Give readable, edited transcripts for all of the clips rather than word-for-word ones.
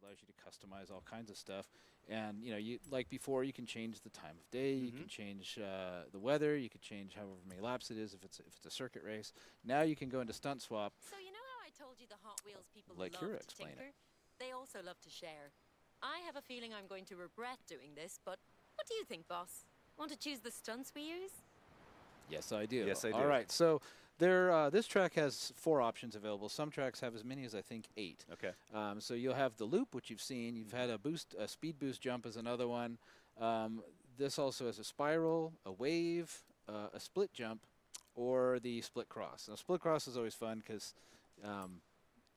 allows you to customize all kinds of stuff. And you like before, you can change the time of day, you can change the weather, you could change however many laps it is if it's a circuit race. Now you can go into Stunt Swap. So you know how I told you the Hot Wheels people Like love Kira to explained tinker? it. They also love to share. I have a feeling I'm going to regret doing this, but what do you think, boss? Want to choose the stunts we use? Yes, I do. Yes, I do. All right, so this track has 4 options available. Some tracks have as many as I think 8. Okay. So you'll have the loop, which you've seen. You've had a speed boost jump as another one. This also has a spiral, a wave, a split jump, or the split cross. Now, split cross is always fun because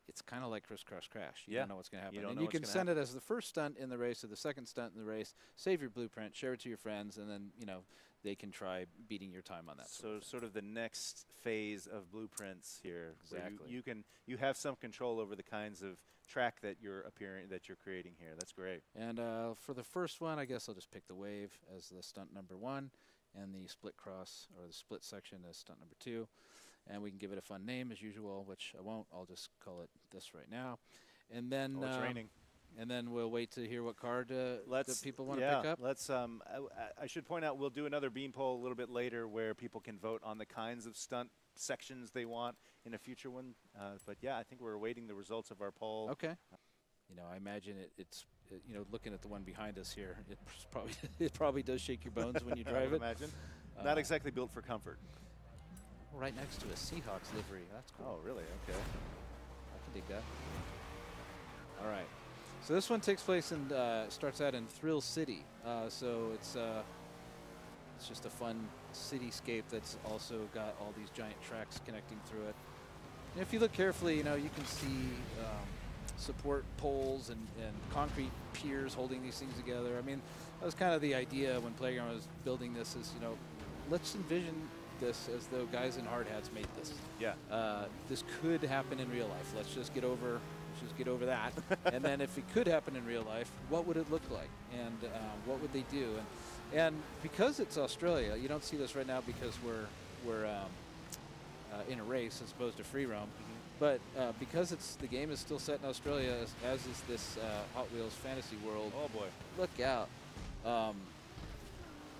it's kind of like crisscross crash. You don't know what's going to happen. And you can send it as the first stunt in the race or the second stunt in the race, save your blueprint, share it to your friends, and then, they can try beating your time on that. So sort of the next phase of blueprints here. Exactly. You have some control over the kinds of track that you're creating here. That's great. And for the first one, I guess I'll just pick the wave as the stunt number 1, and the split cross or the split section as stunt number 2. And we can give it a fun name as usual, which I won't. I'll just call it this right now. And then it's raining. And then we'll wait to hear what card that people want to pick up. Let's. I should point out we'll do another bean poll a little bit later where people can vote on the kinds of stunt sections they want in a future one. But yeah, I think we're awaiting the results of our poll. Okay. I imagine it's looking at the one behind us here, it probably does shake your bones when you drive it. I would imagine. Not exactly built for comfort. Right next to a Seahawks livery. That's cool. Oh, really? Okay. I can dig that. All right. So this one takes place and starts out in Thrill City. So it's just a fun cityscape that's also got all these giant tracks connecting through it. And if you look carefully, you can see support poles and concrete piers holding these things together. I mean, that was kind of the idea when Playground was building this is, let's envision this as though guys in hard hats made this. Yeah. This could happen in real life. Let's just get over that. And then if it could happen in real life, what would it look like? And what would they do? And because it's Australia, you don't see this right now because we're in a race as opposed to free roam. But because the game is still set in Australia, as is this Hot Wheels Fantasy World. Oh boy! Look out!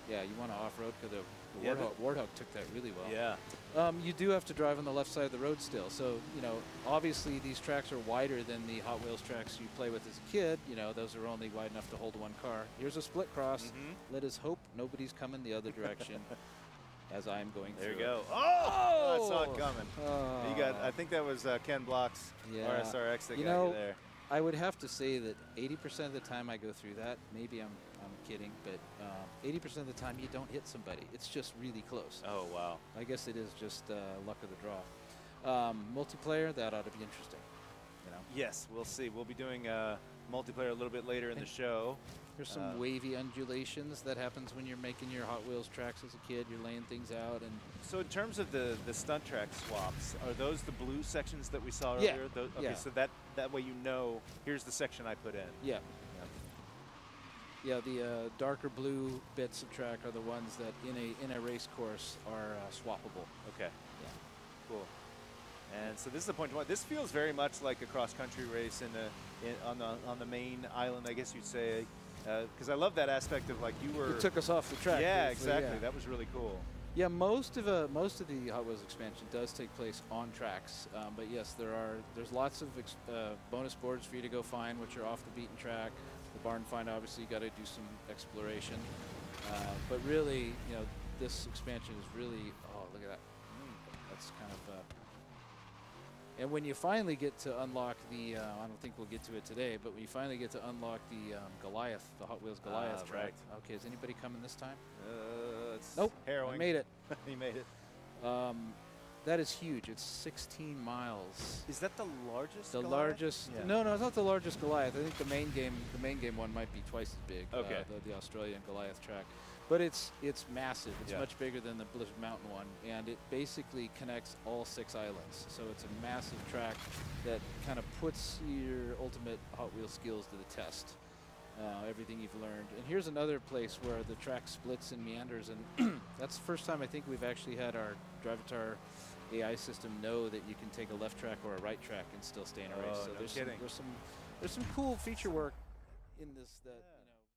Yeah, you want to off-road because the Warthog took that really well. Yeah. You do have to drive on the left side of the road still. So, obviously these tracks are wider than the Hot Wheels tracks you play with as a kid. Those are only wide enough to hold one car. Here's a split cross. Let us hope nobody's coming the other direction as I'm going through. There you go. Oh! I saw it coming. I think that was Ken Block's RSRX that got you there. I would have to say that 80% of the time I go through that, maybe I'm kidding, but 80% of the time you don't hit somebody. It's just really close. Oh, wow. I guess it is just luck of the draw. Multiplayer, that ought to be interesting. Yes, we'll see. We'll be doing multiplayer a little bit later in the show. There's some wavy undulations that happens when you're making your Hot Wheels tracks as a kid. You're laying things out. And so in terms of the stunt track swaps, are those the blue sections that we saw earlier? Okay, so that way here's the section I put in. Yeah. Yeah, the darker blue bits of track are the ones that in a race course are swappable. Okay. Yeah. Cool. And so this is the point. This feels very much like a cross-country race on the main island, I guess you'd say, because I love that aspect of like you were. It took us off the track. Yeah, exactly. Yeah. That was really cool. Yeah, most of the Hot Wheels expansion does take place on tracks, but yes, there's lots of bonus boards for you to go find, which are off the beaten track. The barn find, obviously, you got to do some exploration, but really, this expansion is really look at that. That's kind of. And when you finally get to unlock the, I don't think we'll get to it today, but when you finally get to unlock the Goliath, the Hot Wheels Goliath track. Right. Okay, is anybody coming this time? It's nope. Harrowing. I made it. He made it. That is huge. It's 16 miles. Is that the largest? The Goliath? Largest? Yeah. No, it's not the largest Goliath. I think the main game one might be twice as big. Okay. The Australian Goliath track, but it's massive. It's much bigger than the Blizzard Mountain one, and it basically connects all 6 islands. So it's a massive track that kind of puts your ultimate Hot Wheels skills to the test. Everything you've learned. And here's another place where the track splits and meanders, and that's the first time I think we've actually had our Drivatar AI system know that you can take a left track or a right track and still stay in a race. So no kidding. There's some there's some cool feature work in this that, you know.